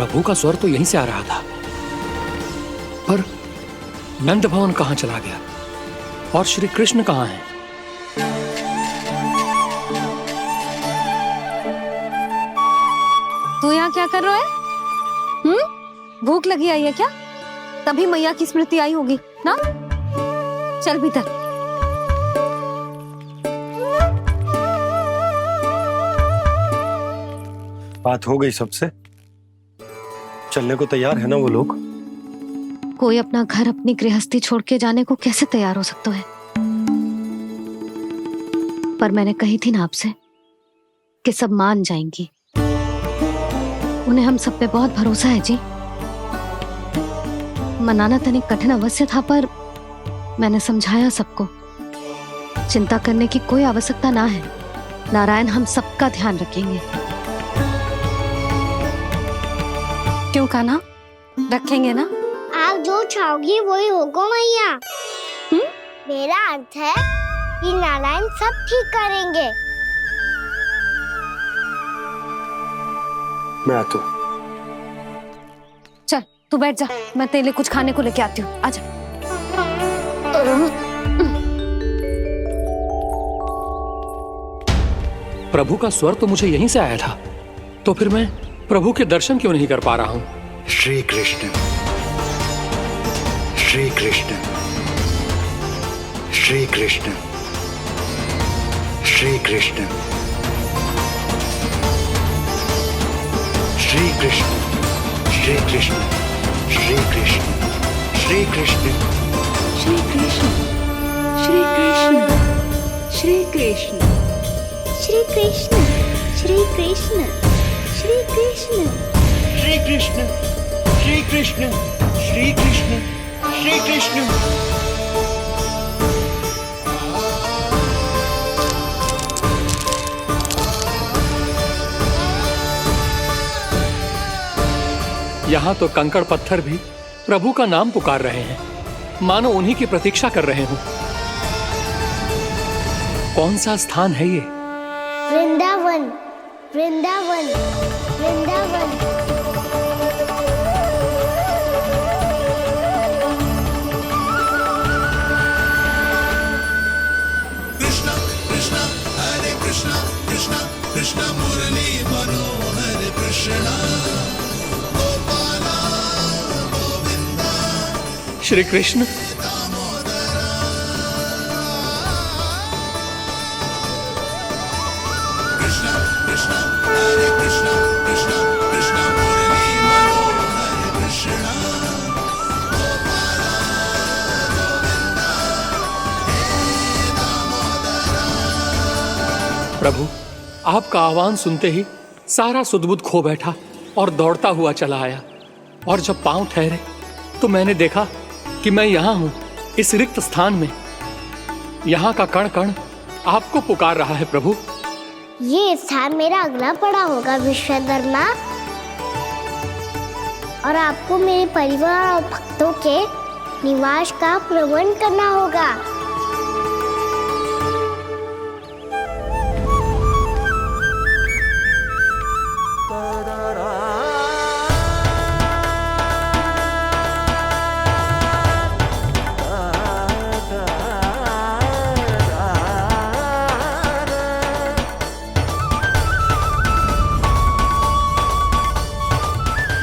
प्रभु का स्वर तो यहीं से आ रहा था, पर नंद भवन कहां चला गया और श्री कृष्ण कहां हैं? तू यहाँ क्या कर रहा है? भूख लगी आई है क्या? तभी मैया की स्मृति आई होगी ना? चल भीतर। बात हो गई सबसे? चलने को तैयार है ना वो लोग? कोई अपना घर अपनी गृहस्थी छोड़ के जाने को कैसे तैयार हो सकता है? पर मैंने कही थी ना आपसे कि सब मान जाएंगी। उन्हें हम सब पे बहुत भरोसा है जी। मनाना तनिक कठिन अवश्य था, पर मैंने समझाया सबको। चिंता करने की कोई आवश्यकता ना है। नारायण हम सबका ध्यान रखेंगे। क्यों कान्हा, रखेंगे ना? आप जो चाहोगी वही होगा मैया। मेरा अर्थ है कि नारायण सब ठीक करेंगे। मैं आता हूं। चल तू बैठ जा, मैं तेरे लिए कुछ खाने को लेके आती हूँ। आजा। प्रभु का स्वर तो मुझे यहीं से आया था, तो फिर मैं प्रभु के दर्शन क्यों नहीं कर पा रहा हूँ? श्री कृष्ण, श्री कृष्ण, श्री कृष्ण, श्री कृष्ण, श्री कृष्ण, श्री कृष्ण, श्री कृष्ण, श्री कृष्ण, श्री कृष्ण, श्री कृष्ण, श्री कृष्ण, श्री कृष्ण, श्री कृष्ण, श्री कृष्ण, श्री कृष्ण, श्री कृष्ण, श्री कृष्ण, श्री कृष्ण। यहाँ तो कंकड़ पत्थर भी प्रभु का नाम पुकार रहे हैं, मानो उन्हीं की प्रतीक्षा कर रहे हों। कौन सा स्थान है ये? वृंदावन, वृंदावन, वृंदावन। कृष्णा कृष्णा हरे कृष्णा कृष्णा कृष्णा मुरली मनोहर कृष्णा गोपाला गोविंदा। श्री कृष्ण, कृष्णा कृष्णा हरे कृष्णा कृष्णा कृष्णा मुरली मनोहर कृष्णा गोपाला गोविंदा हे दामोदरा। प्रभु आपका आह्वान सुनते ही सारा सुध-बुध खो बैठा और दौड़ता हुआ चला आया। और जब पांव ठहरे तो मैंने देखा कि मैं यहाँ हूँ, इस रिक्त स्थान में। यहाँ का कण कण आपको पुकार रहा है प्रभु। ये स्थान मेरा अगला पड़ा होगा विश्वकर्मा, और आपको मेरे परिवार और भक्तों के निवास का प्रबंध करना होगा।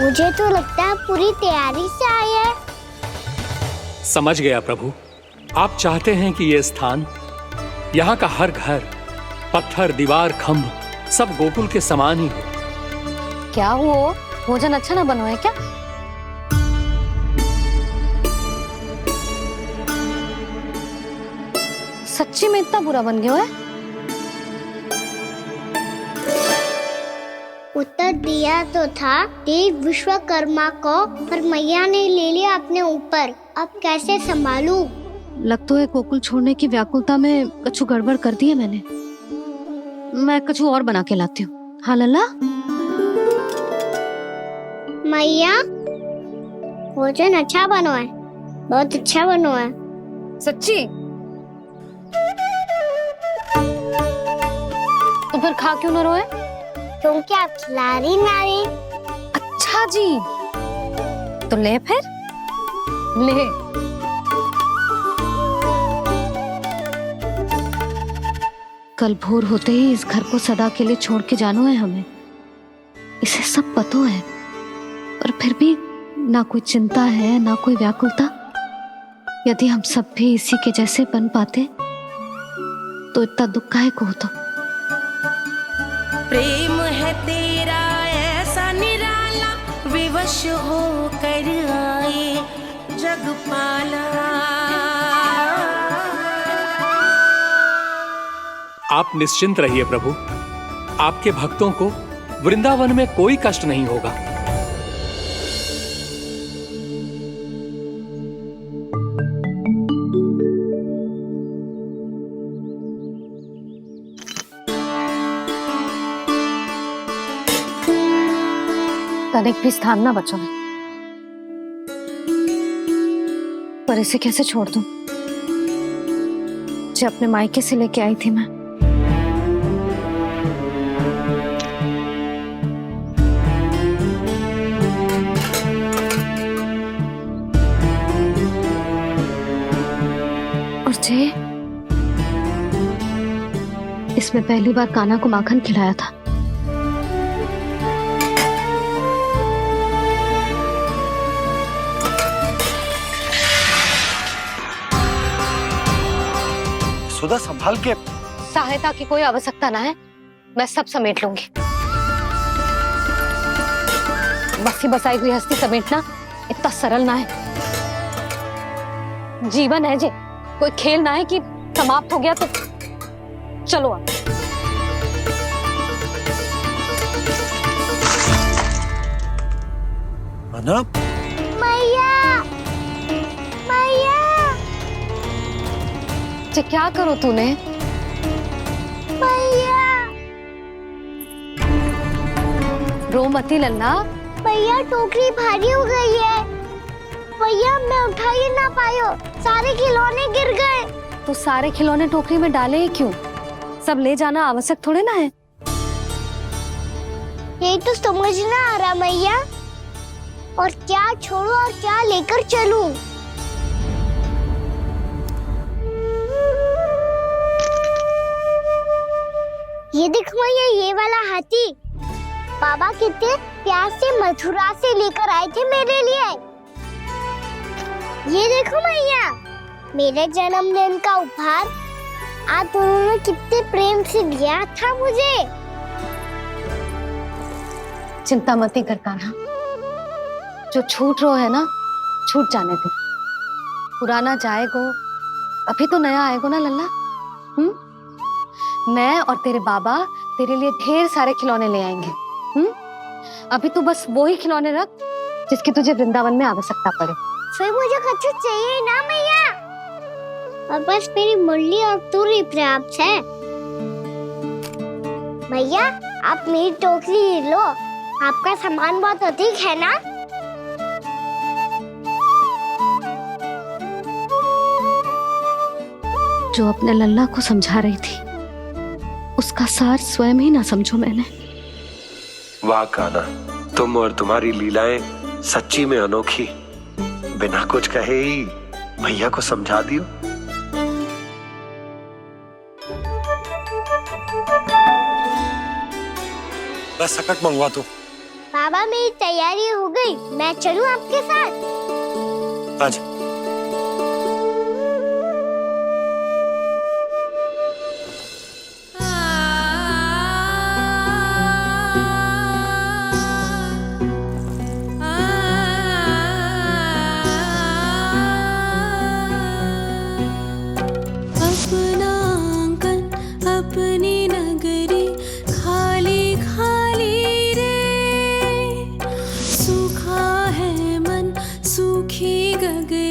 मुझे तो लगता है पूरी तैयारी से आए हैं। समझ गया प्रभु, आप चाहते हैं कि ये स्थान, यहाँ का हर घर, पत्थर, दीवार, खंभ सब गोकुल के समान ही हो। क्या हुआ? भोजन अच्छा ना बना है क्या? सच्ची में इतना बुरा बन गया है? उत्तर दिया तो था देव विश्वकर्मा को, पर मैया ने ले लिया अपने ऊपर। अब कैसे संभालूं? लग तो है गोकुल छोड़ने की व्याकुलता में कछु गड़बड़ कर दी है मैंने। मैं कछु और बना के लाती हूँ। हाँ लल्ला? मैया, भोजन अच्छा बनो है, बहुत अच्छा बनो है। सच्ची? तो फिर खा क्यों न रोए? क्योंकि आप खिला रही नारी। अच्छा, अच्छा जी, तो ले फिर ले। कल भोर होते ही इस घर को सदा के लिए छोड़ के जाना है हमें, इसे सब पता है, पर फिर भी ना कोई चिंता है ना कोई व्याकुलता। यदि हम सब भी इसी के जैसे बन पाते तो इतना दुख काहे को होता। प्रेम है तेरा ऐसा निराला, विवश हो कर आए जगपाला। आप निश्चिंत रहिए प्रभु, आपके भक्तों को वृंदावन में कोई कष्ट नहीं होगा। तनिक भी स्थान ना बचो, पर इसे कैसे छोड़ दूं जो अपने मायके से लेके आई थी मैं। और जे इसमें पहली बार कान्हा को माखन खिलाया था। सुधा संभाल के। सहायता की कोई आवश्यकता ना है, मैं सब समेट लूंगी। बसी बसाई हुई हस्ती समेटना इतना सरल ना है। जीवन है जे, कोई खेल ना है कि समाप्त हो गया तो चलो आप। अनप, मैया मैया। जे क्या करो तूने? मैया रो मती लल्ला। भैया टोकरी भारी हो गई है। भैया मैं उठा ही ना पायो, सारे खिलौने गिर गए। तो सारे खिलौने टोकरी में डाले ही क्यों? सब ले जाना आवश्यक थोड़े ना है। यही तो समझ ना आ रहा मैया, और क्या छोड़ू और क्या लेकर चलूं? ये देख मैया, ये वाला हाथी बाबा कितने प्यार से मथुरा से लेकर आए थे मेरे लिए। ये देखो मैया, मेरे जन्मदिन का उपहार आज उन्होंने कितने प्रेम से दिया था मुझे। चिंता मती कर कान्हा, जो छूट रो है ना छूट जाने दे। पुराना जाएगो, अभी तो नया आएगो ना लल्ला। मैं और तेरे बाबा तेरे लिए ढेर सारे खिलौने ले आएंगे। अभी तू बस वो ही खिलौने रख जिसकी तुझे वृंदावन में आवश्यकता पड़े। फिर मुझे कुछ चाहिए ना मैया, और बस मेरी मुरली और तुरी पर्याप्त है। भैया आप मेरी टोकरी लो, आपका सामान बहुत अधिक है ना। जो अपने लल्ला को समझा रही थी उसका सार स्वयं ही ना समझो मैंने। वाह कान्हा, तुम और तुम्हारी लीलाएं सच्ची में अनोखी। बिना कुछ कहे ही भैया को समझा दियो। बस सकट मंगवा तू। बाबा मेरी तैयारी हो गई, मैं चलूं आपके साथ? आजा। अपना आंगन अपनी नगरी खाली खाली रे, सूखा है मन सूखी गगरी।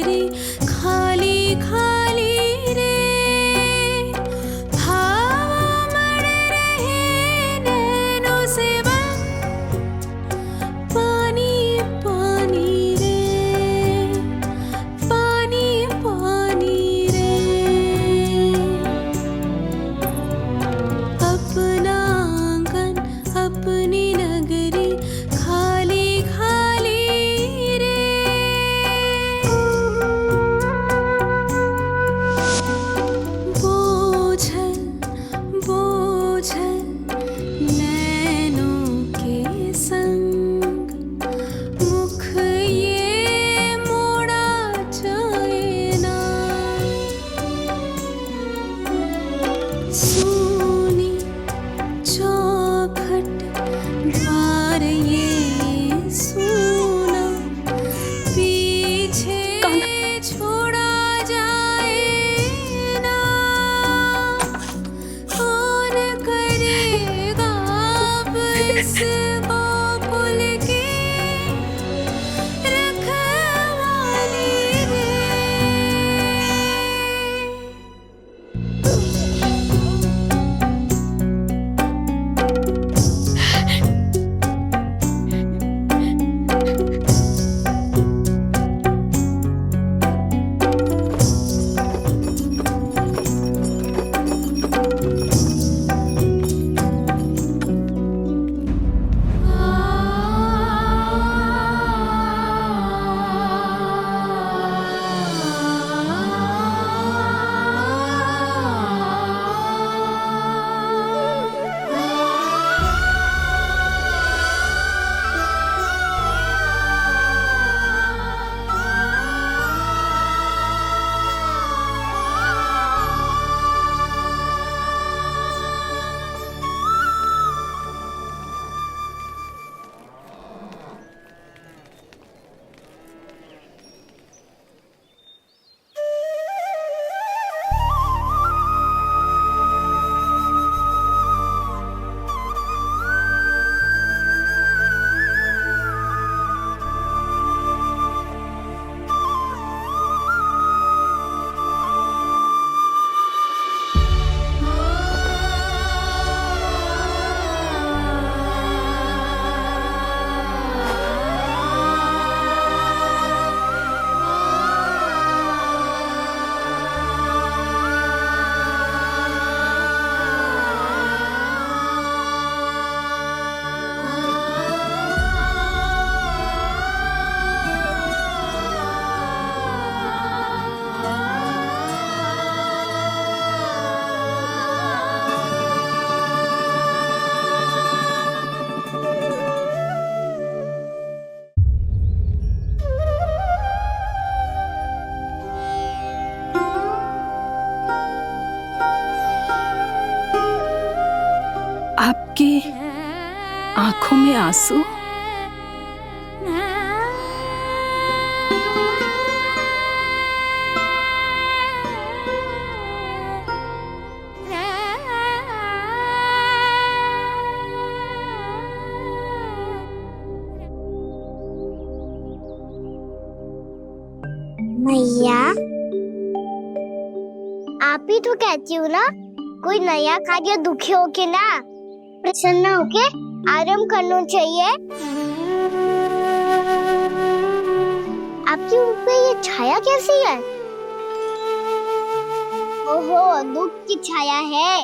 आपके आंखों में आंसू? मैया, आप ही तो कहती हो ना, कोई नया कार्य दुखी होके ना प्रसन्न होके आराम करना चाहिए। आपकी मुख पे ये छाया कैसी है? ओहो, दुख की छाया है।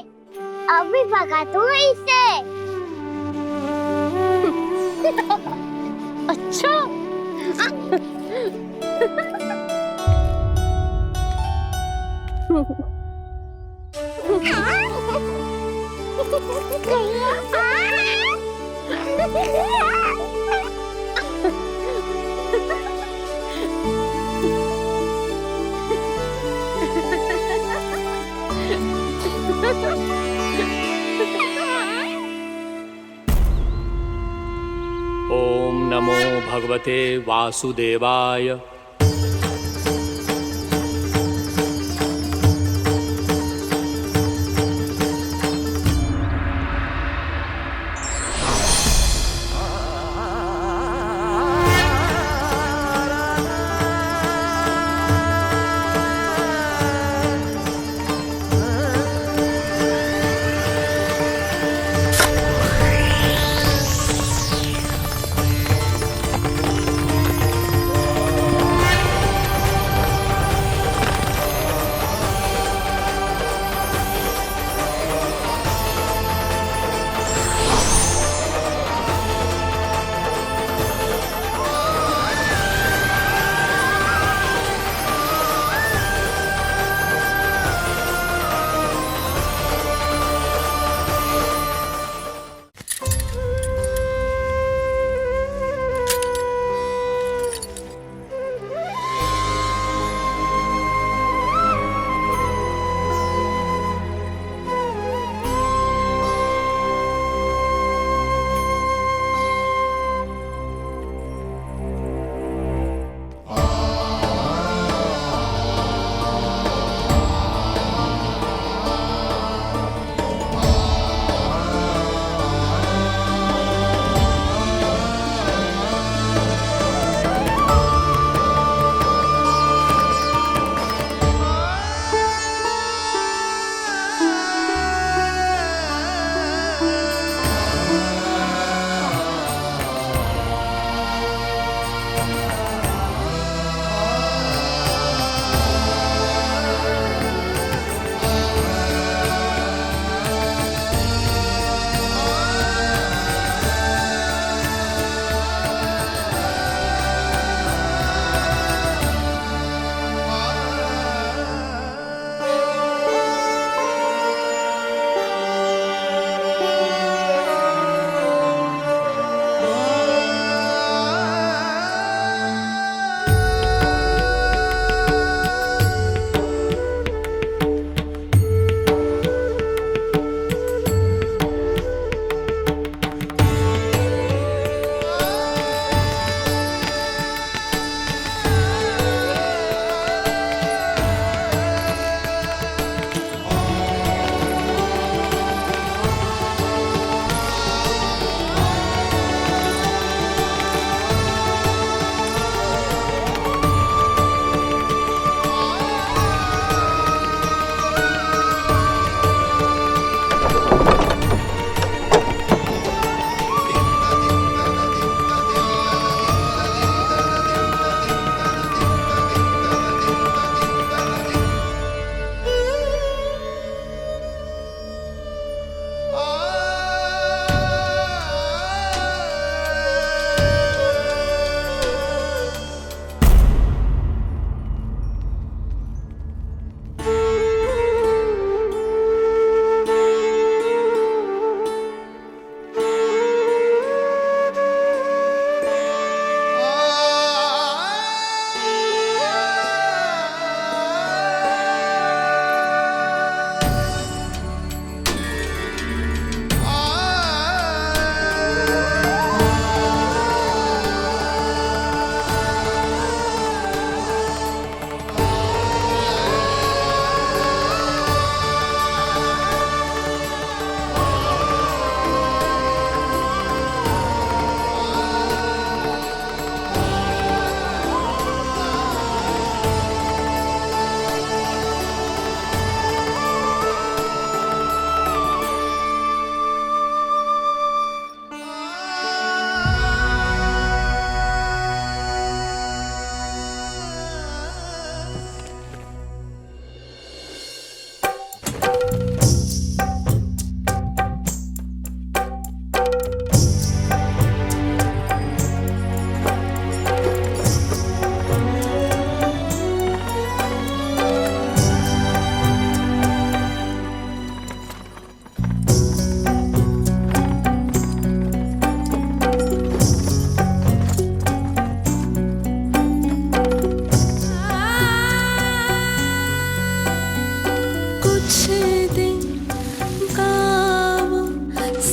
अभी भगा दो इसे। अच्छा। ओम नमो भगवते वासुदेवाय।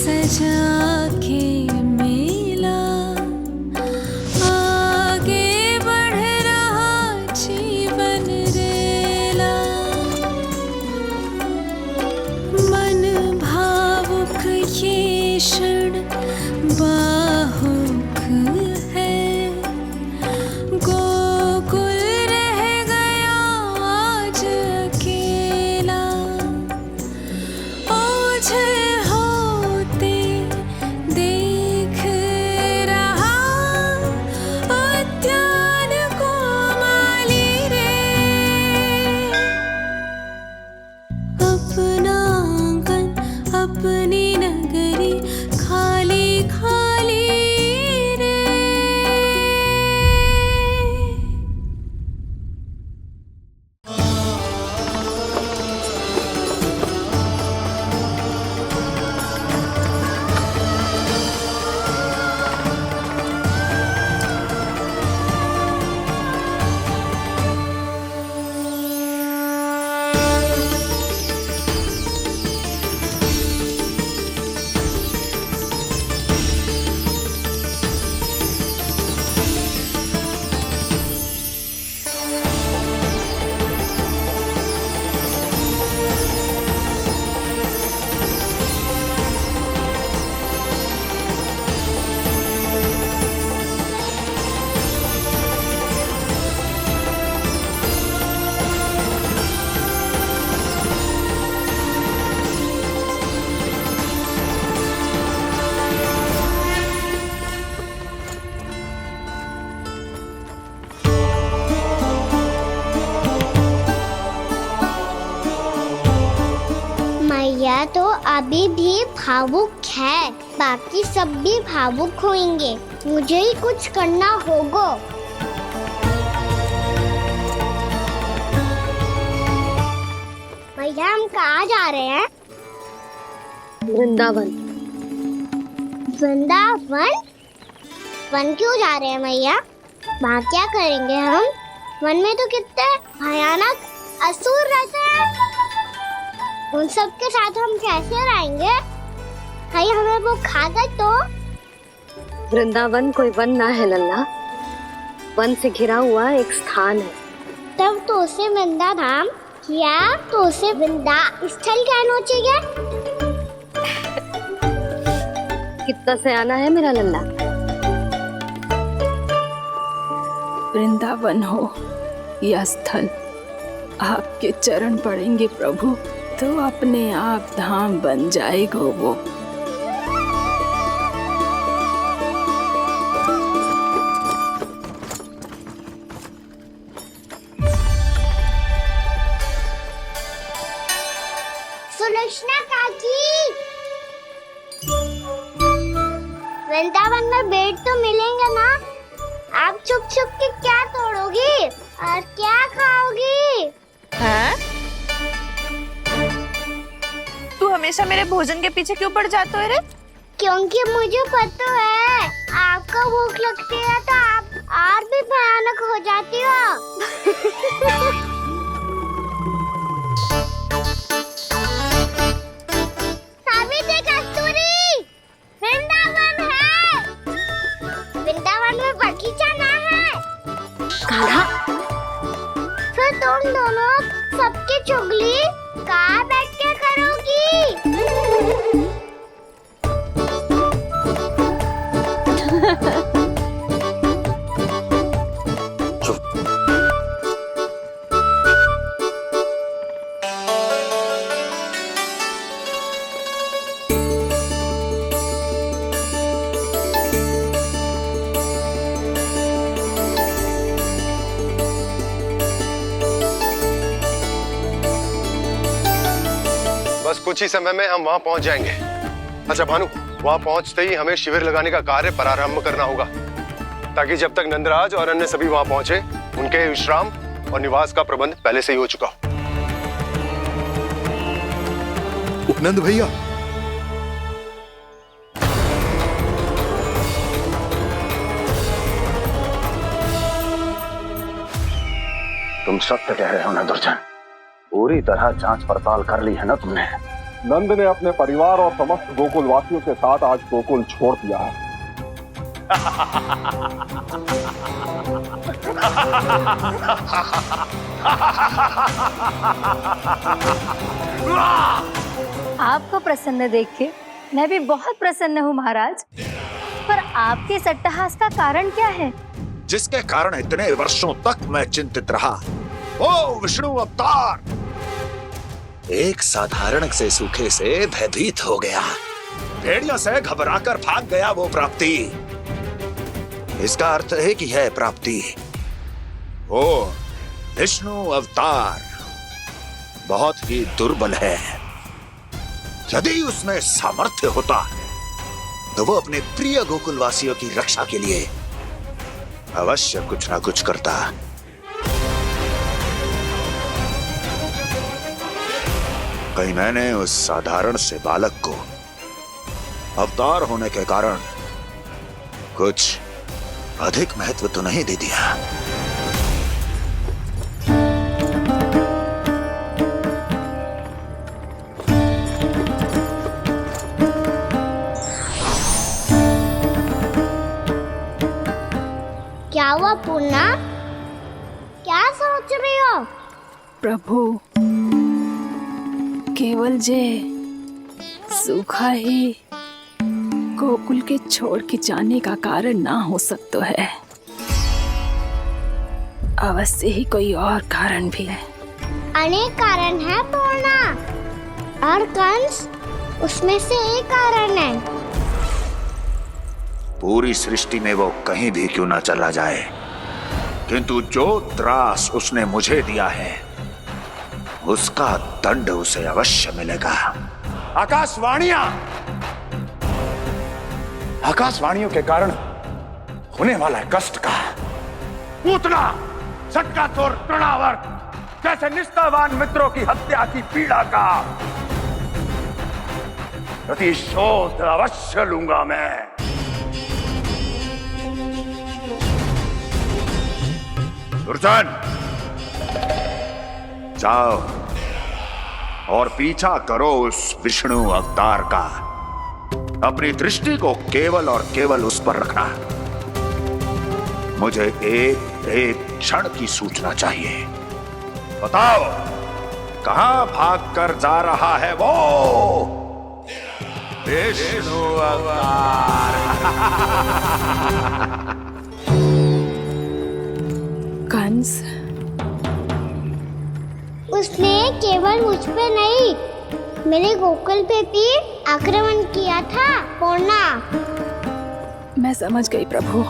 सजा के मेला आगे बढ़ रहा जीवन रेला। मन भावुक ये क्षण बाहुक है, गोकुल रह गया आज अकेला। ओझल होते देख रहा उद्यान को माली रे। अपना आंगन अपनी नगरी खाली खाली रे। मैया तो अभी भी भावुक है, बाकी सब भी भावुक होंगे। मुझे ही कुछ करना होगा। भैया हम कहाँ जा रहे हैं? वृंदावन। वृंदावन? वन क्यों जा रहे हैं मैया? वहाँ क्या करेंगे हम? वन में तो कितने भयानक असुर रहते हैं। उन सब के साथ हम कैसे रहेंगे? कहीं हमें वो खा गए तो? वृंदावन कोई वन ना है लल्ला, वन से घिरा हुआ एक स्थान है। तब तो उसे वृंदा धाम क्या तो उसे वृंदा स्थल कहना चाहिए। कितना सयाना है मेरा लल्ला। वृंदावन हो या स्थल, आपके चरण पड़ेंगे प्रभु तो अपने आप धाम बन जाएगा वो। सुलक्षणा काकी, वृंदावन में बेट तो मिलेंगे ना? आप छुप छुप के क्या तोड़ोगी और क्या खाओगी? हाँ? तू हमेशा मेरे भोजन के पीछे क्यों पड़ जाता है रे? क्योंकि मुझे पता है आपको भूख लगती है तो आप और भी भयानक हो जाती हो। सावित्री कस्तूरी, वृंदावन है। वृंदावन में बगीचा ना है। कान्हा, फिर तुम दोनों सबकी चुगली कहाँ बैठ के करोगी? बस कुछ ही समय में हम वहां पहुंच जाएंगे। अच्छा भानु, वहां पहुंचते ही हमें शिविर लगाने का कार्य प्रारंभ करना होगा, ताकि जब तक नंदराज और अन्य सभी वहां पहुंचे उनके विश्राम और निवास का प्रबंध पहले से ही हो चुका हो। उपनंद भैया, तुम सत्य कह रहे हो ना दुर्जन, पूरी तरह जांच पड़ताल कर ली है ना तुमने? नंद ने अपने परिवार और समस्त गोकुल वासियों के साथ आज गोकुल छोड़ दिया है। आपको प्रसन्न देख के मैं भी बहुत प्रसन्न हूँ महाराज। पर आपके इस अट्टहास का कारण क्या है? जिसके कारण इतने वर्षों तक मैं चिंतित रहा, वो विष्णु अवतार एक साधारण से सूखे से भयभीत हो गया। भेड़ियों से घबराकर भाग गया वो प्राप्ति। इसका अर्थ है कि है प्राप्ति वो विष्णु अवतार बहुत ही दुर्बल है। यदि उसमें सामर्थ्य होता तो वो अपने प्रिय गोकुलवासियों की रक्षा के लिए अवश्य कुछ ना कुछ करता। कहीं मैंने उस साधारण से बालक को अवतार होने के कारण कुछ अधिक महत्व तो नहीं दे दिया। क्या हुआ पूर्णा? क्या सोच रही हो? प्रभु, केवल जे सूखा ही गोकुल के छोड़ के जाने का कारण ना हो सकता है। अवश्य ही कोई और कारण भी है। अनेक कारण है पूर्णा, और कंस उसमें से एक कारण है। पूरी सृष्टि में वो कहीं भी क्यों ना चला जाए, किंतु जो त्रास उसने मुझे दिया है उसका दंड उसे अवश्य मिलेगा। आकाशवाणियों के कारण होने वाला कष्ट का पूतना झटका तोड़ तृणावर्त जैसे निष्ठावान मित्रों की हत्या की पीड़ा का प्रतिशोध अवश्य लूंगा मैं। दुर्जन, जाओ और पीछा करो उस विष्णु अवतार का। अपनी दृष्टि को केवल और केवल उस पर रखना। मुझे एक एक क्षण की सूचना चाहिए। बताओ, कहां भागकर जा रहा है वो विष्णु अवतार? कंस, उसने केवल मुझ पे नहीं, मेरे गोकुल पे भी आक्रमण किया था पूर्णा। मैं समझ गई प्रभु।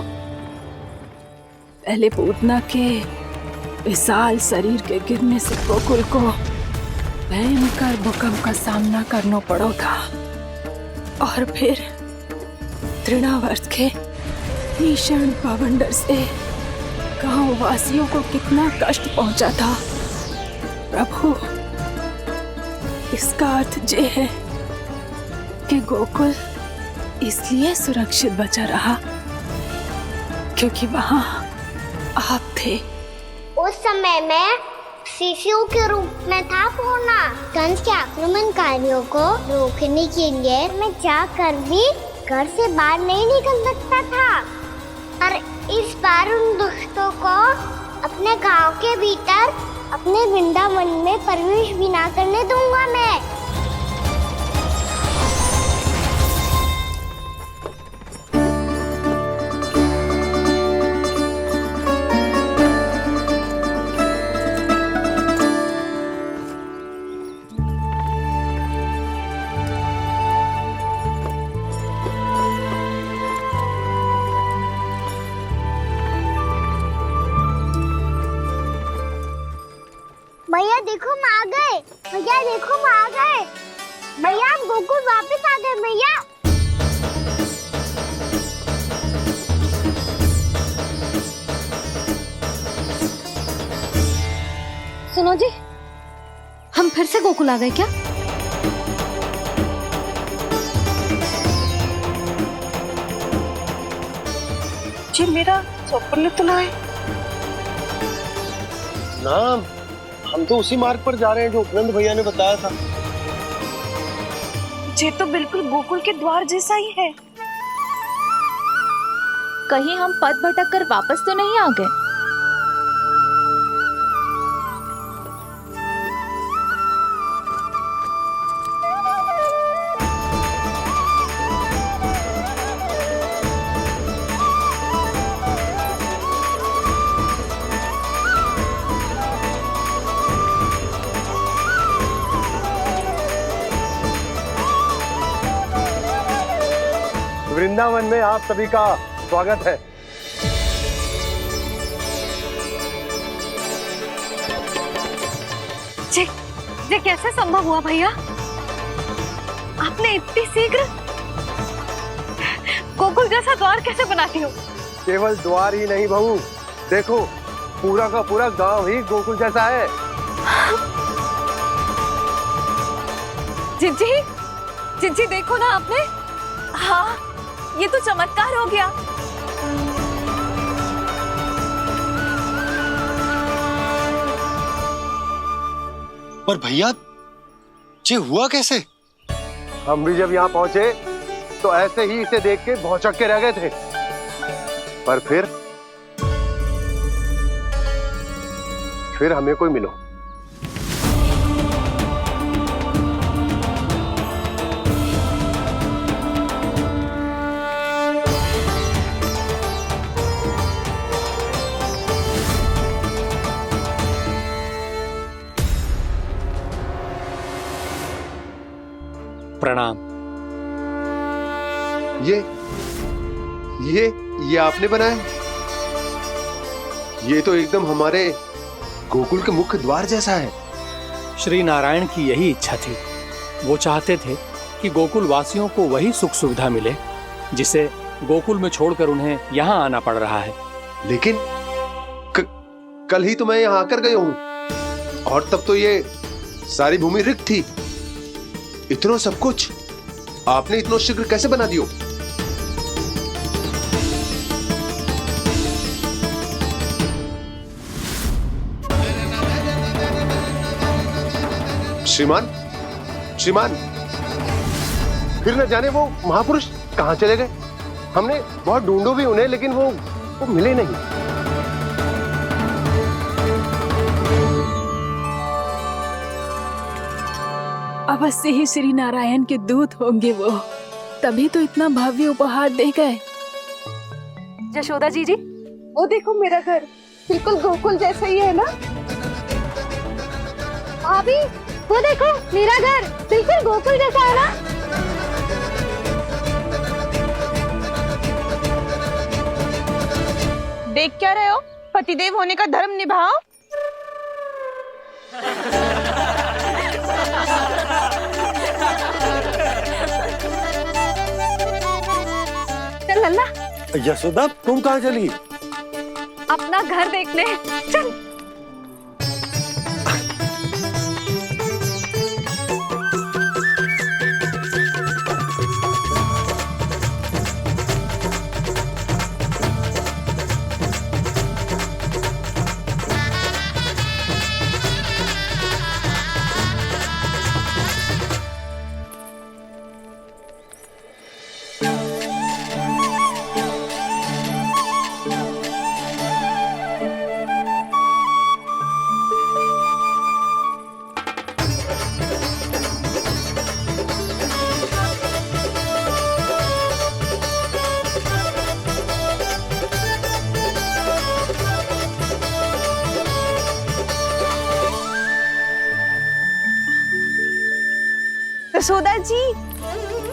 पहले पूतना के विशाल शरीर के गिरने से गोकुल को भयंकर भूकंप का सामना करना पड़ा था, और फिर तृणावर्त के भीषण पावंडर से गांव वासियों को कितना कष्ट पहुंचा था। प्रभु, इसका अर्थ ये है कि गोकुल इसलिए सुरक्षित बचा रहा क्योंकि वहां आप थे। उस समय मैं शिशु के रूप में था पूर्णा। कंस के आक्रमणकारियों को रोकने के लिए मैं जाकर भी घर से बाहर नहीं निकल सकता था, और इस बार उन दुष्टों को अपने गांव के भीतर अपने वृंदावन में प्रवेश भी ना करने दूंगा मैं। भैया देखो हम आ गए। भैया देखो हम आ गए। भैया हम गोकुल वापस आ गए। भैया सुनो जी, हम फिर से गोकुल आ गए क्या? जी मेरा स्वप्न तो ना है ना, हम तो उसी मार्ग पर जा रहे हैं जो उपनंद भैया ने बताया था। ये तो बिल्कुल गोकुल के द्वार जैसा ही है। कहीं हम पथ भटक कर वापस तो नहीं आ गए? वृंदावन में आप सभी का स्वागत है। ये कैसे संभव हुआ भैया? आपने इतनी शीघ्र गोकुल जैसा द्वार कैसे बनाती हो? केवल द्वार ही नहीं बहू, देखो पूरा का पूरा गांव ही गोकुल जैसा है। जिज्जी, जिज्जी देखो ना आपने। हाँ, ये तो चमत्कार हो गया। पर भैया ये हुआ कैसे? हम भी जब यहाँ पहुंचे तो ऐसे ही इसे देख के भौचक के रह गए थे, पर फिर हमें कोई मिलो। प्रणाम। ये आपने बनाया? ये तो एकदम हमारे गोकुल के मुख्य द्वार जैसा है। श्री नारायण की यही इच्छा थी। वो चाहते थे कि गोकुल वासियों को वही सुख सुविधा मिले जिसे गोकुल में छोड़कर उन्हें यहाँ आना पड़ रहा है। लेकिन कल ही तो मैं यहाँ आकर गया हूँ और तब तो ये सारी भूमि रिक्त थी। इतना सब कुछ आपने इतना शीघ्र कैसे बना दियो? श्रीमान, फिर न जाने वो महापुरुष कहां चले गए। हमने बहुत ढूंढो भी उन्हें, लेकिन वो मिले नहीं। अवश्य ही श्री नारायण के दूत होंगे वो, तभी तो इतना भव्य उपहार दे गए। यशोदा जी, वो देखो मेरा घर बिल्कुल गोकुल जैसा ही है ना। भाभी, वो देखो मेरा घर बिल्कुल गोकुल जैसा है ना। देख क्या रहे हो? पतिदेव होने का धर्म निभाओ। चल लल्ला। यशोदा, तुम कहाँ चली? अपना घर देखने चल। यशोदा जी,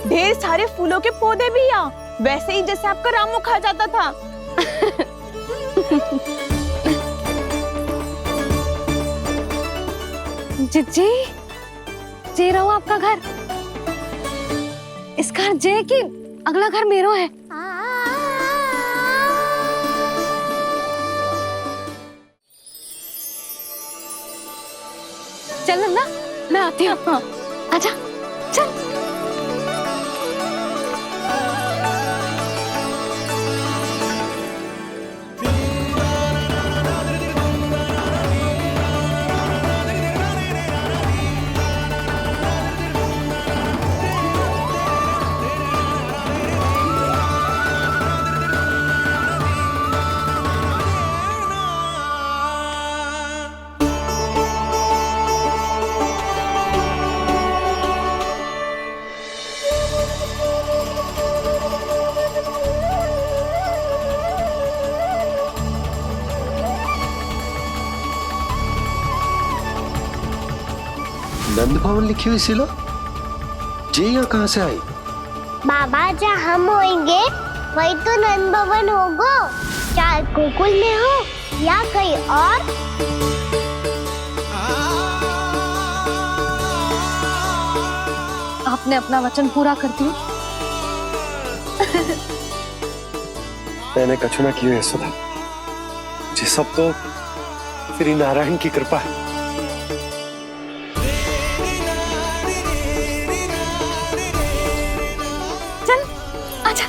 ढेर सारे फूलों के पौधे भी यहाँ, वैसे ही जैसे आपका रामू खा जाता था। जिज्जी, जे रहो आपका घर। इस घर जे की अगला घर मेरो है। चल ना, मैं आती हूँ। आजा, चल। नंद भवन लिखी हुई सिला जे यहाँ कहाँ से आई? बाबा जहाँ हम होंगे वही तो नंद भवन होगा, चाहे गोकुल में हो या कहीं और। आपने अपना वचन पूरा कर दिया। मैंने कछु ना किया यशोदा, ये सब तो श्री नारायण की कृपा है। चल आजा।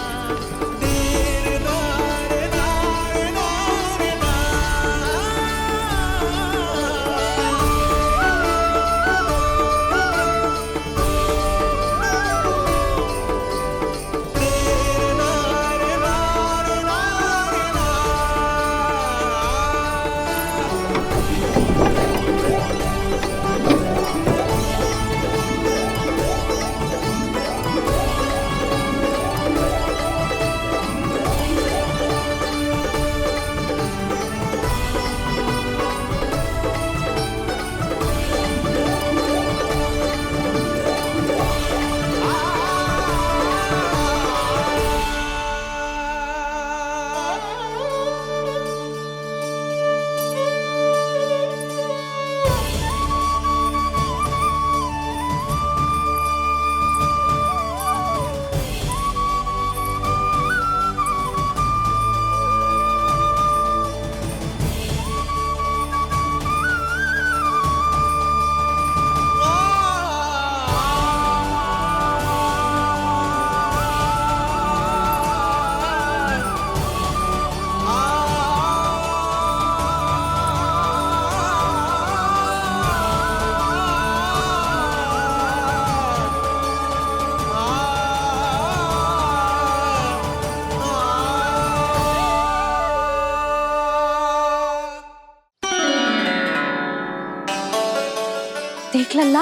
देख लल्ला,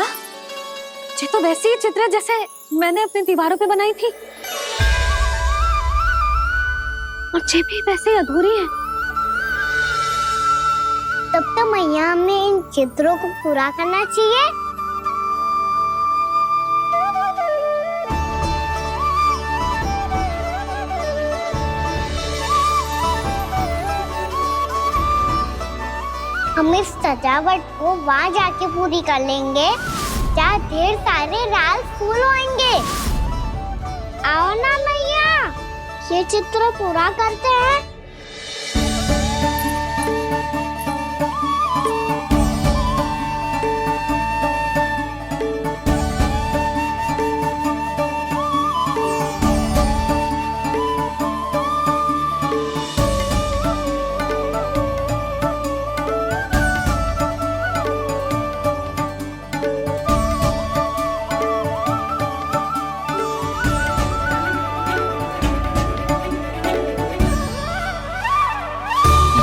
ये तो वैसी ही चित्र है जैसे मैंने अपनी दीवारों पे बनाई थी, और ये भी वैसे ही अधूरी है। तब तो मैया हमें इन चित्रों को पूरा करना चाहिए। हम इस सजावट को वहाँ जाके पूरी कर लेंगे जहाँ ढेर सारे लाल फूल होंगे। आओ ना मैया, ये चित्र पूरा करते हैं।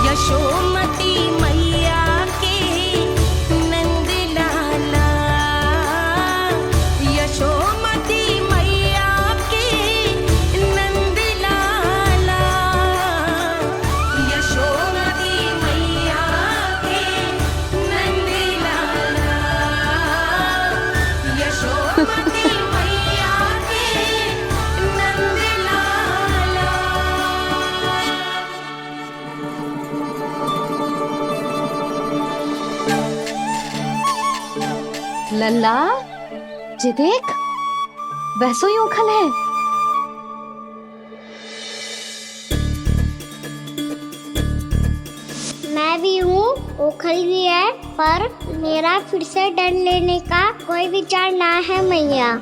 यशोमती मैया के नंद लाला, यशोमती मैया के नंद लाला, यशोमती मैया के नंद लाला, यशोमती मैया के नंद लाला। लल्ला, ये देख, वैसो ही उखल है। मैं भी हूँ, ओखल भी है, पर मेरा फिर से डर लेने का कोई विचार ना है मैया।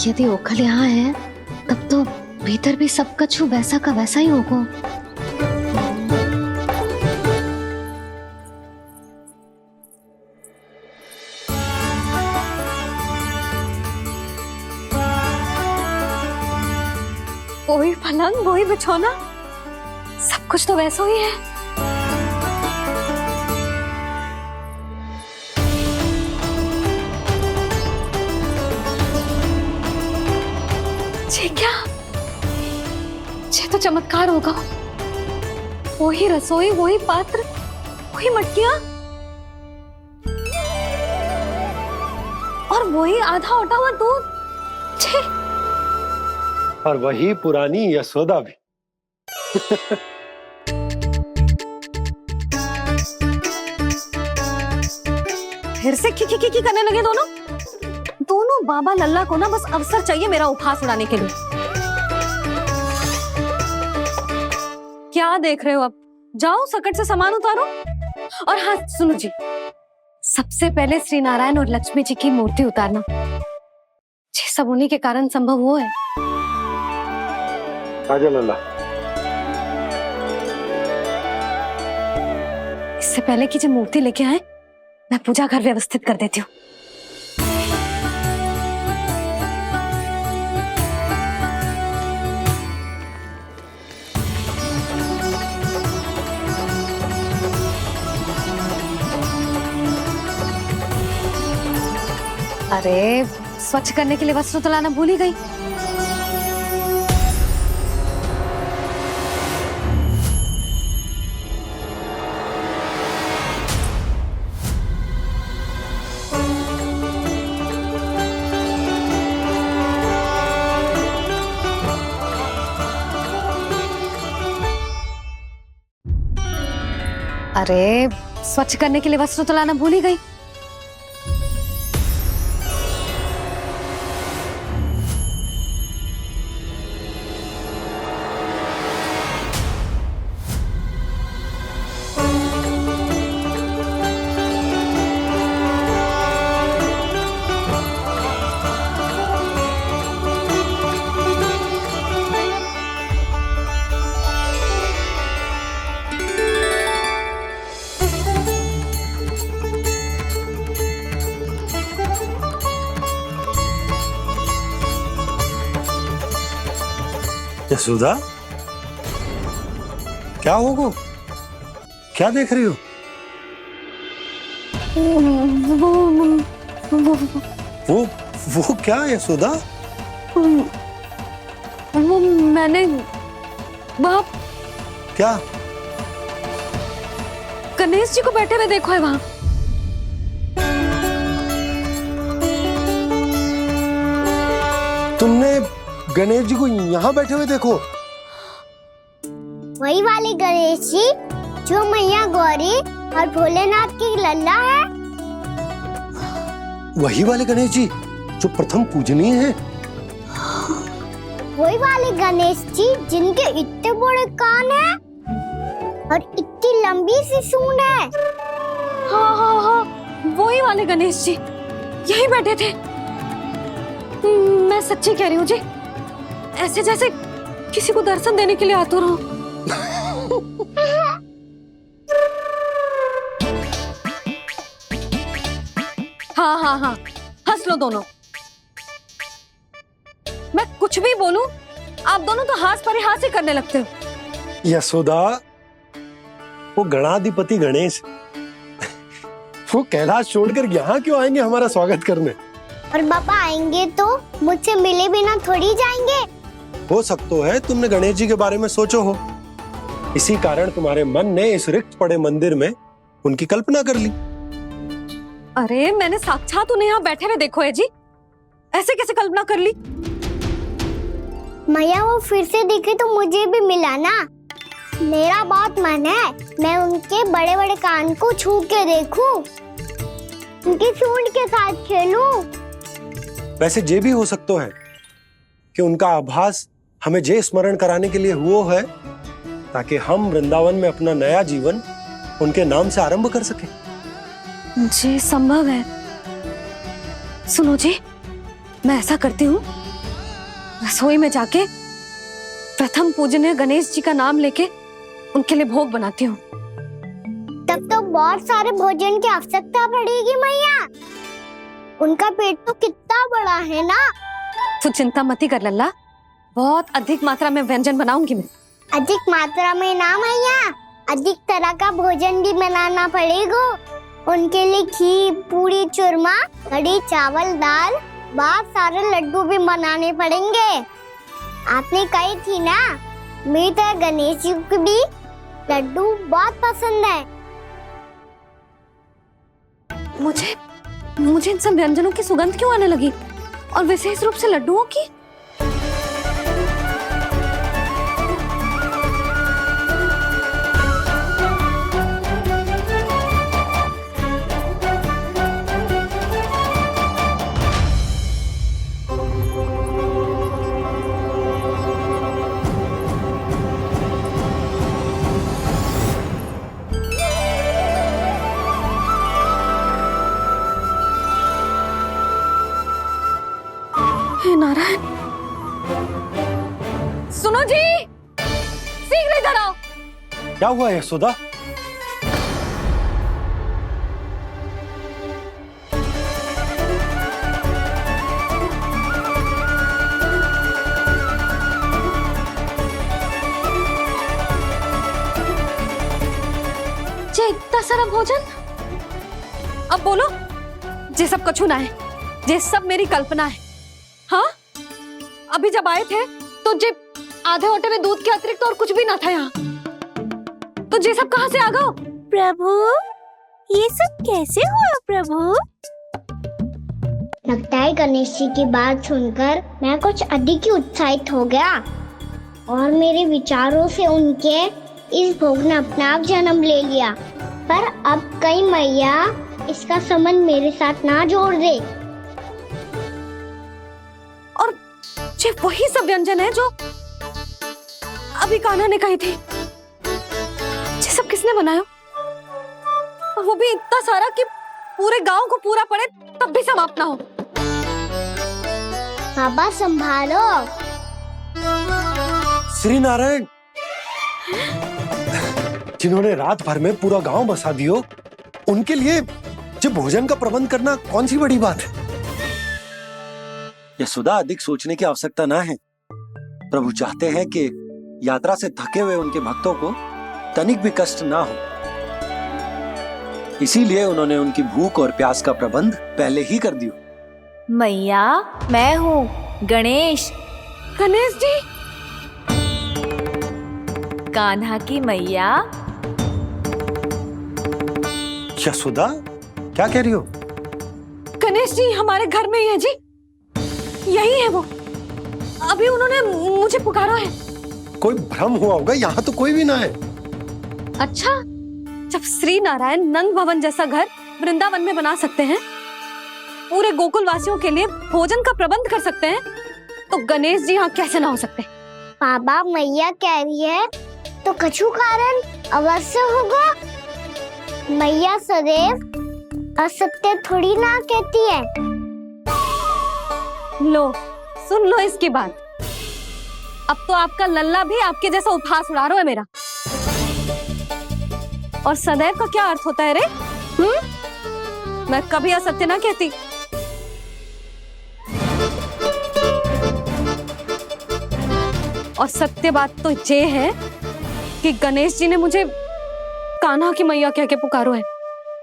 यदि ओखल यहाँ है, तब तो भीतर भी सब कछु वैसा का वैसा ही होगा। वही पलंग, वही बिछौना, सब कुछ तो वैसा ही है। ये क्या? ये तो चमत्कार होगा। वही रसोई, वही पात्र, वही मटकियां। और वही आधा उठा हुआ दूध। छे। और वही पुरानी यशोदा भी। फिर से खी करने लगे दोनों। दोनों बाबा लल्ला को ना बस अवसर चाहिए मेरा उपहास उड़ाने के लिए। क्या देख रहे हो? अब जाओ सकट से सामान उतारो। और हाँ सुनो जी, सबसे पहले श्री नारायण और लक्ष्मी जी की मूर्ति उतारना। ये सब उन्हीं के कारण संभव हुआ है। आजा लल्ला। इससे पहले कि जो मूर्ति लेके आए, मैं पूजा घर व्यवस्थित कर देती हूँ। अरे स्वच्छ करने के लिए वस्त्र तो लाना भूल ही गई। अरे स्वच्छ करने के लिए वस्त्र तो लाना भूल ही गई। यशोदा, क्या होगा? क्या देख रही हो? वो क्या यशोदा? वो मैंने वहाँ क्या? गणेश जी को बैठे हुए देखो है वहाँ। तुमने गणेश जी को यहाँ बैठे हुए देखो? वही वाले गणेश जी जो मैया गौरी और भोलेनाथ की लल्ला है। वही वाले गणेश जी जो प्रथम पूजनीय हैं। वही वाले गणेश जी जिनके इतने बड़े कान हैं और इतनी लंबी सी सूंड है। हाँ हाँ हाँ, वही वाले गणेश जी यही बैठे थे। मैं सच्ची कह रही हूँ जी, ऐसे जैसे किसी को दर्शन देने के लिए आतुर हो। हाँ हाँ हाँ, हंस लो दोनों। मैं कुछ भी बोलूं, आप दोनों तो हाथ परिहास ही करने लगते हो। यशोदा, वो गणाधिपति गणेश वो कैलाश छोड़कर यहाँ क्यों आएंगे हमारा स्वागत करने? और पापा आएंगे तो मुझसे मिले बिना थोड़ी जाएंगे। हो सकता है तुमने गणेश जी के बारे में सोचो हो, इसी कारण तुम्हारे मन ने इस रिक्त पड़े मंदिर में उनकी कल्पना कर ली। अरे मैंने साक्षात उन्हें यहाँ बैठे हुए देखो है जी, ऐसे कैसे कल्पना कर ली? मैया वो फिर से दिखे तो मुझे भी मिला ना। मेरा बहुत मन है मैं उनके बड़े बड़े कान को छू के देखूं, उनकी सूंड के साथ खेलूं। वैसे ये भी हो सकता है कि उनका आभास हमें जे स्मरण कराने के लिए हुआ है ताकि हम वृंदावन में अपना नया जीवन उनके नाम से आरंभ कर सके। जी संभव है। सुनो जी, मैं ऐसा करती हूँ, रसोई में जाके प्रथम पूजनीय गणेश जी का नाम लेके उनके लिए भोग बनाती हूँ। तब तो बहुत सारे भोजन की आवश्यकता पड़ेगी मैया। उनका पेट तो कितना बड़ा है ना। तू चिंता मत कर लल्ला, बहुत अधिक मात्रा में व्यंजन बनाऊंगी मैं। अधिक मात्रा में ना मैया, अधिक तरह का भोजन भी बनाना पड़ेगा। उनके लिए खीर, पूरी, चूरमा, कड़ी, चावल, दाल, बहुत सारे लड्डू भी बनाने पड़ेंगे। आपने कही थी ना, मेरी तरह गणेश जी को भी लड्डू बहुत पसंद है। मुझे इन सब व्यंजनों की सुगंध क्यों आने लगी, और विशेष रूप से लड्डुओं की? हे नारायण, सुनो जी, शीघ्र इधर आओ। क्या हुआ यशोदा? जे इतना सारा भोजन, अब बोलो, जे सब कछु ना है, जे सब मेरी कल्पना है। हाँ, अभी जब आए थे तो जे आधे ओटे में दूध के अतिरिक्त और कुछ भी ना था यहाँ, तो जे सब कहाँ से आ गए? प्रभु, ये सब कैसे हुआ प्रभु? लगता है गणेश जी की बात सुनकर मैं कुछ अधिक ही उत्साहित हो गया और मेरे विचारों से उनके इस भोग ने अपना आप जन्म ले लिया। पर अब कहीं मैया इसका संबंध मेरे साथ ना जोड़ दे। और ये वही सब व्यंजन है जो अभी कान्हा ने कही थी। ये सब किसने बनाया? और वो भी इतना सारा कि पूरे गांव को पूरा पड़े तब भी समाप्त ना हो। बाबा संभालो। श्री नारायण, जिन्होंने रात भर में पूरा गांव बसा दियो, उनके लिए जो भोजन का प्रबंध करना कौन सी बड़ी बात है? यशोदा, अधिक सोचने की आवश्यकता ना है। प्रभु चाहते हैं कि यात्रा से थके हुए उनके भक्तों को तनिक भी कष्ट ना हो, इसीलिए उन्होंने उनकी भूख और प्यास का प्रबंध पहले ही कर दियो। मैया, मैं हूँ गणेश। गणेश जी? कान्हा की मैया। यशोदा, क्या कह रही हो? गणेश जी हमारे घर में ही है जी, यही है वो। अभी उन्होंने मुझे पुकारा है। कोई भ्रम हुआ होगा, यहाँ तो कोई भी ना है। अच्छा, जब श्री नारायण नंद भवन जैसा घर वृंदावन में बना सकते हैं, पूरे गोकुल वासियों के लिए भोजन का प्रबंध कर सकते हैं, तो गणेश जी यहाँ कैसे ना हो सकते? बाबा, मैया कह रही है तो कछु कारण अवश्य होगा। मैया सदैव असत्य थोड़ी ना कहती है। लो, सुन लो इसकी बात। अब तो आपका लल्ला भी आपके जैसा उपहास उड़ा रहा है मेरा। और सदैव का क्या अर्थ होता है रे? मैं कभी असत्य ना कहती। और सत्य बात तो ये है कि गणेश जी ने मुझे कान्हा की मैया कह के पुकारो है।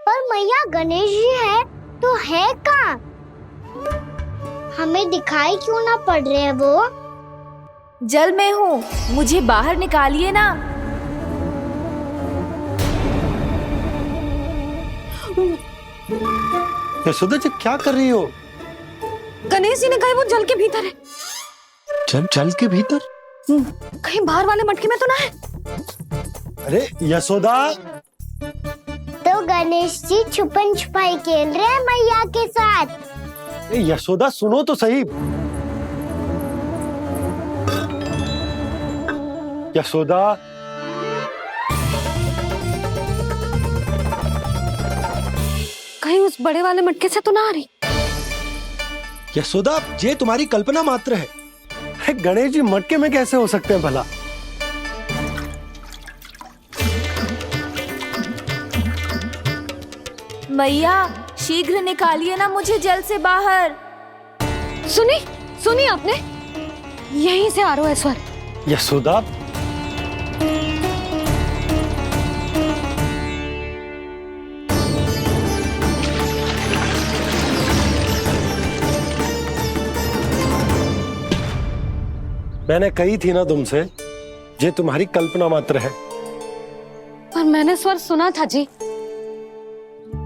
पर मैया गणेश जी है तो है कहाँ? हमें दिखाई क्यों ना पड़ रहे हैं वो? जल में हूँ, मुझे बाहर निकालिए ना। यशोदा जी, क्या कर रही हो? गणेश जी ने कहा वो जल के भीतर है। जल के भीतर? कहीं बाहर वाले मटके में तो ना है? अरे यशोदा! तो गणेश जी छुपन छुपाई खेल रहे हैं मैया के साथ। यशोदा, सुनो तो सही। यशोदा, कहीं उस बड़े वाले मटके से तो ना आ रही? यशोदा, ये तुम्हारी कल्पना मात्र है। गणेश जी मटके में कैसे हो सकते हैं भला? मैया, शीघ्र निकालिए ना मुझे जल से बाहर। सुनी आपने? यहीं से आ रहा है स्वर। यशोदा, मैंने कही थी ना तुमसे, ये तुम्हारी कल्पना मात्र है। पर मैंने स्वर सुना था जी।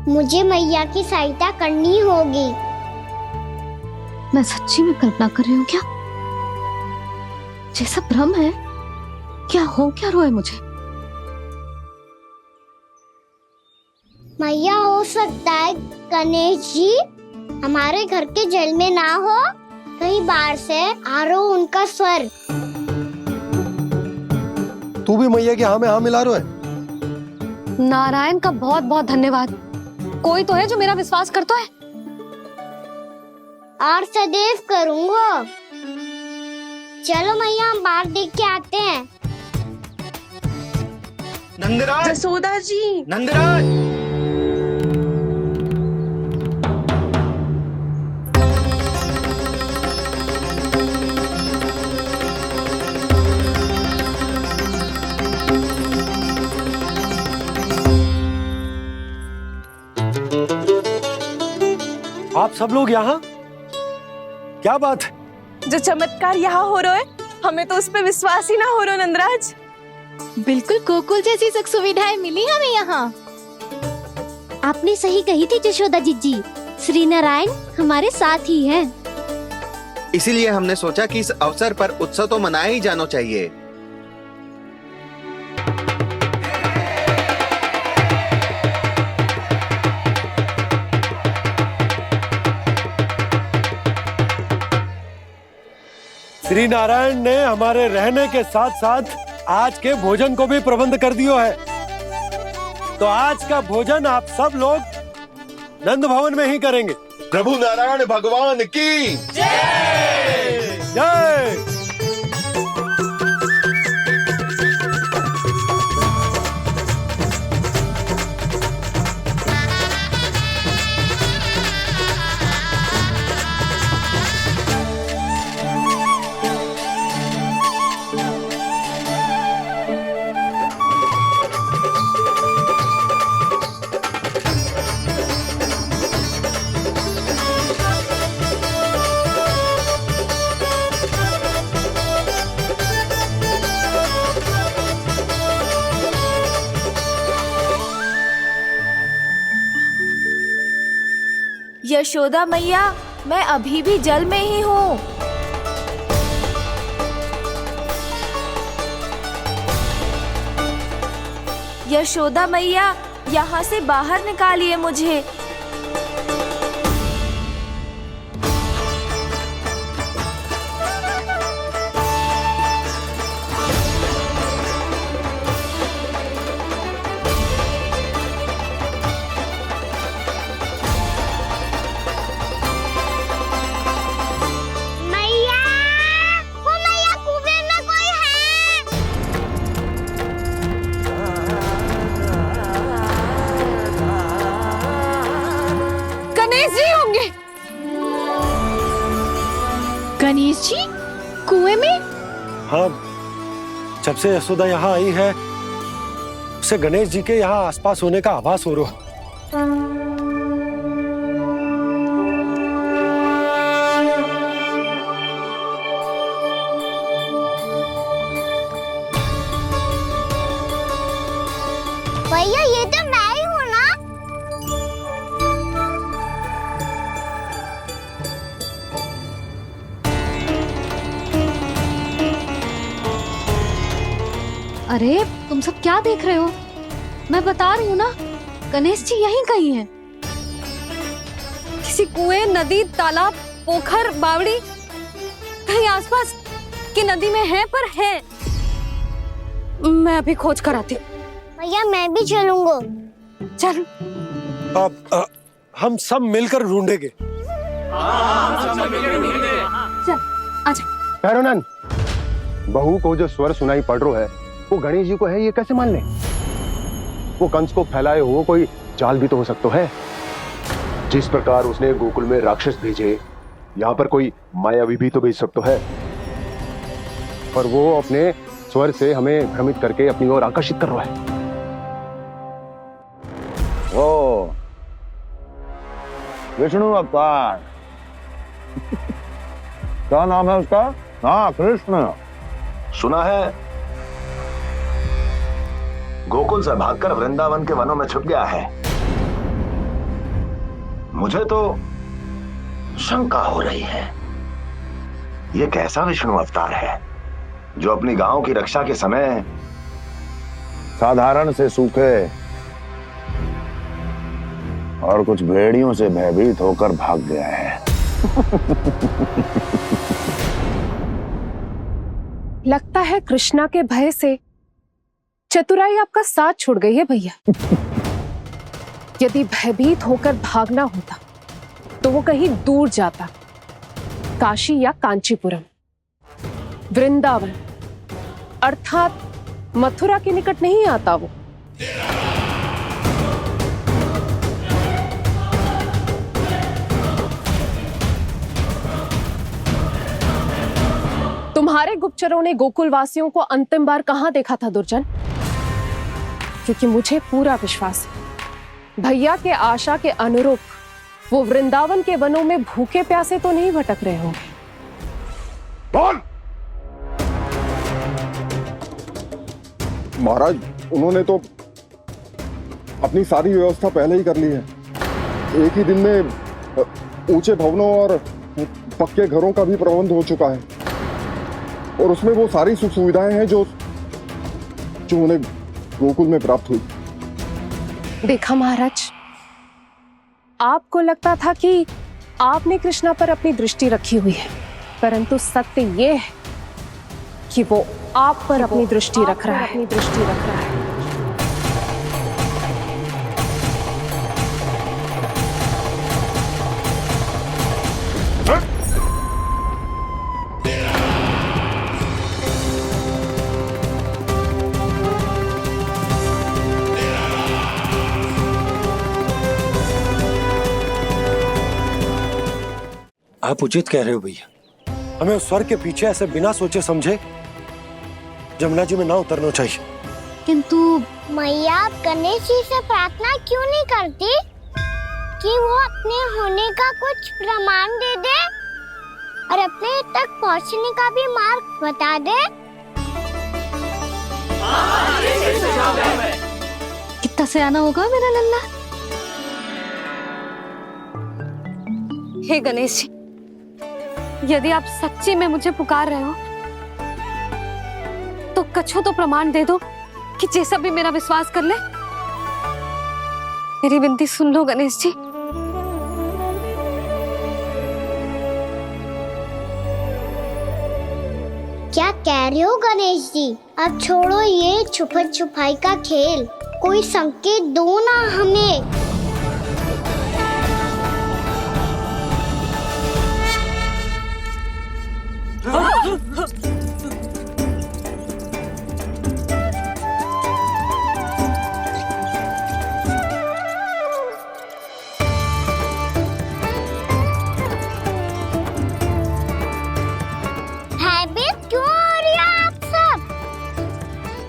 मुझे मैया की सहायता करनी होगी। मैं सच्ची में कल्पना कर रही हूँ क्या? ये सब भ्रम है क्या? हो क्या रहा है मुझे? मैया, हो सकता है गणेश जी हमारे घर के जल में ना हो, कहीं बाहर से आ रहा हो उनका स्वर। तू भी मैया के हाँ में हाँ मिला रहा है। नारायण का बहुत बहुत धन्यवाद। कोई तो है जो मेरा विश्वास करता है। और सदैव करूंगा। चलो मैया, हम बाहर देख के आते हैं। नंदराज, जसोदा जी, नंदराज, आप सब लोग यहाँ? क्या बात है? जो चमत्कार यहाँ हो रहा है, हमें तो उस पे विश्वास ही ना हो रहा नंदराज। बिल्कुल गोकुल जैसी सुख सुविधाएं मिली हमें यहाँ। आपने सही कही थी जशोदा जीजी, श्री नारायण हमारे साथ ही हैं। इसीलिए हमने सोचा कि इस अवसर पर उत्सव तो मनाया ही जाना चाहिए। श्री नारायण ने हमारे रहने के साथ साथ आज के भोजन को भी प्रबंध कर दियो है। तो आज का भोजन आप सब लोग नंद भवन में ही करेंगे। प्रभु नारायण भगवान की जय जय। यशोदा मैया, मैं अभी भी जल में ही हूँ। यशोदा मैया, यहाँ से बाहर निकालिए मुझे। गणेश जी कुएं में? हाँ, जब से यशोदा यहाँ आई है उसे गणेश जी के यहाँ आसपास होने का आभास हो रहा है। भैया, ये तो मैं ही हूँ ना? अरे तुम सब क्या देख रहे हो? मैं बता रही हूँ ना, गणेश जी यहीं कहीं हैं। किसी कुएं, नदी, तालाब, पोखर, बावड़ी कहीं आसपास की नदी में है, पर है। मैं अभी खोज कर आती हूँ। भैया, मैं भी चलूंगा। चल। अब हम सब मिलकर ढूंढेंगे। चल, आजा। भैरवनंद, बहू को जो स्वर सुनाई पड़ रहा है वो गणेश जी को है, ये कैसे मान ले? वो कंस को फैलाए हुए कोई जाल भी तो हो सकता है। जिस प्रकार उसने गोकुल में राक्षस भेजे, यहाँ पर कोई मायावी भी तो भेज सकता है। पर वो अपने स्वर से हमें भ्रमित करके अपनी ओर आकर्षित कर रहा है। ओ, विष्णु अवतार। क्या नाम है उसका? हाँ, कृष्ण। सुना है गोकुल से भागकर वृंदावन के वनों में छुप गया है। मुझे तो शंका हो रही है, ये कैसा विष्णु अवतार है जो अपनी गांव की रक्षा के समय साधारण से सूखे और कुछ भेड़ियों से भयभीत होकर भाग गया है। लगता है कृष्णा के भय से चतुराई आपका साथ छोड़ गई है भैया। यदि भयभीत होकर भागना होता तो वो कहीं दूर जाता, काशी या कांचीपुरम, वृंदावन अर्थात मथुरा के निकट नहीं आता वो। तुम्हारे गुप्तचरों ने गोकुल वासियों को अंतिम बार कहां देखा था दुर्जन? क्योंकि मुझे पूरा विश्वास है भैया के आशा के अनुरूप वो वृंदावन के वनों में भूखे प्यासे तो नहीं भटक रहे होंगे। बोल! महाराज, उन्होंने तो अपनी सारी व्यवस्था पहले ही कर ली है। एक ही दिन में ऊंचे भवनों और पक्के घरों का भी प्रबंध हो चुका है और उसमें वो सारी सुख सुविधाएं हैं जो उन्हें गोकुल में प्राप्त हुई। देखा महाराज, आपको लगता था कि आपने कृष्णा पर अपनी दृष्टि रखी हुई है, परंतु सत्य ये है कि वो आप पर अपनी दृष्टि रख रहा है। आप उचित कह रहे हो भैया, हमें उस स्वर्ग के पीछे ऐसे बिना सोचे समझे जमुना जी में ना उतरना चाहिए। किंतु मैया, आप गणेश जी से प्रार्थना क्यों नहीं करती कि वो अपने होने का कुछ प्रमाण दे दे और अपने तक पहुंचने का भी मार्ग बता दे? कितना सयाना होगा मेरा लल्ला। हे गणेश जी, यदि आप सच्ची में मुझे पुकार रहे हो तो कछो तो प्रमाण दे दो कि जैसा भी मेरा विश्वास कर ले। मेरी विनती सुन लो गणेश जी। क्या कह रहे हो गणेश जी? अब छोड़ो ये छुपन छुपाई का खेल, कोई संकेत दो ना हमें। भयभीत क्यों हो रही हो आप सब?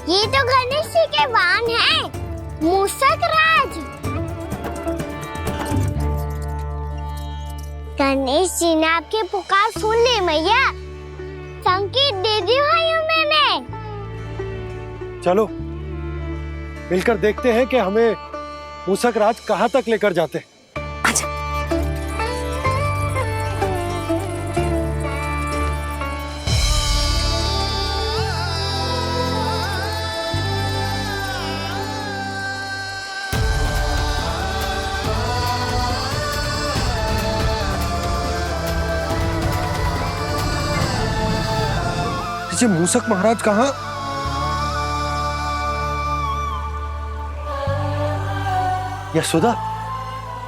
ये तो गणेश जी के वाहन हैं, मूषक राज। गणेश जी ने आपकी पुकार सुन ली मैया, संकेत दे दी भाइयों मैंने। चलो मिलकर देखते हैं कि हमें मूषक राज कहां तक लेकर जाते हैं। मूषक महाराज कहाँ? यशोदा,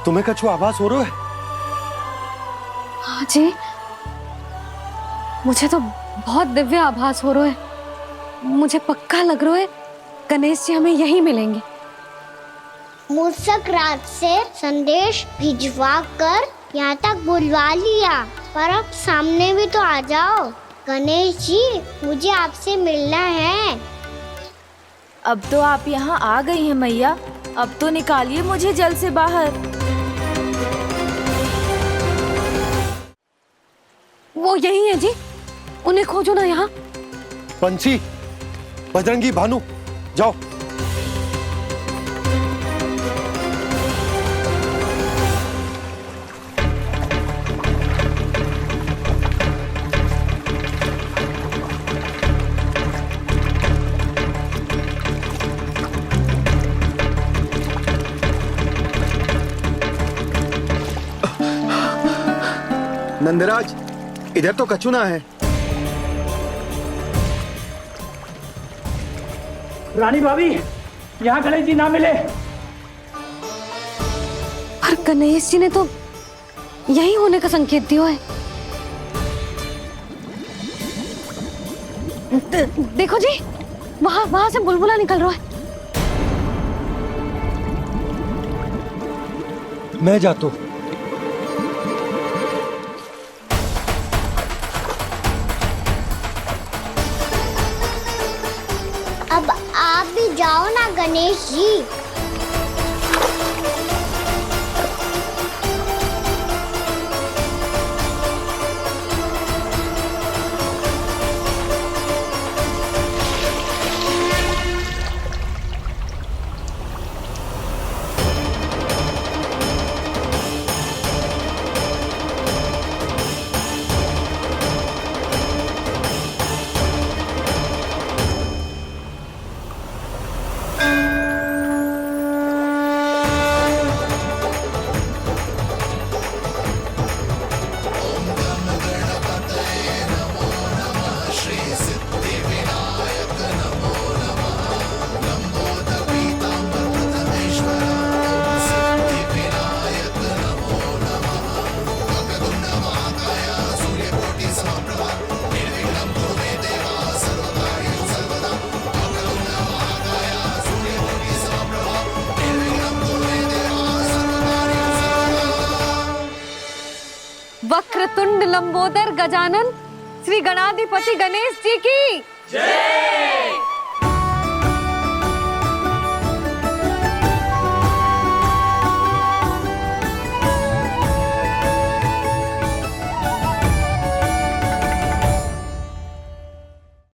तुम्हें कछु आभास हो रहा है? हाँ जी, मुझे तो बहुत दिव्य आभास हो रहा है। मुझे पक्का लग रहा है गणेश जी हमें यहीं मिलेंगे। मूषक राज से संदेश भिजवा कर यहाँ तक बुलवा लिया, पर अब सामने भी तो आ जाओ। गणेश जी, मुझे आपसे मिलना है। अब तो आप यहाँ आ गई हैं मैया, अब तो निकालिए मुझे जल से बाहर। वो यही है जी, उन्हें खोजो ना यहाँ। पंछी, बजरंगी, भानु, जाओ। नंदराज, इधर तो कछुना है। रानी भाभी, यहाँ गणेश जी ना मिले। पर गणेश जी ने तो यही होने का संकेत दिया है। देखो जी, वहां से बुलबुला निकल रहा है। मैं जाता हूं। अब आप भी जाओ ना गणेश जी। वक्रतुंड लंबोदर गजानन श्री गणाधिपति गणेश जी की जय।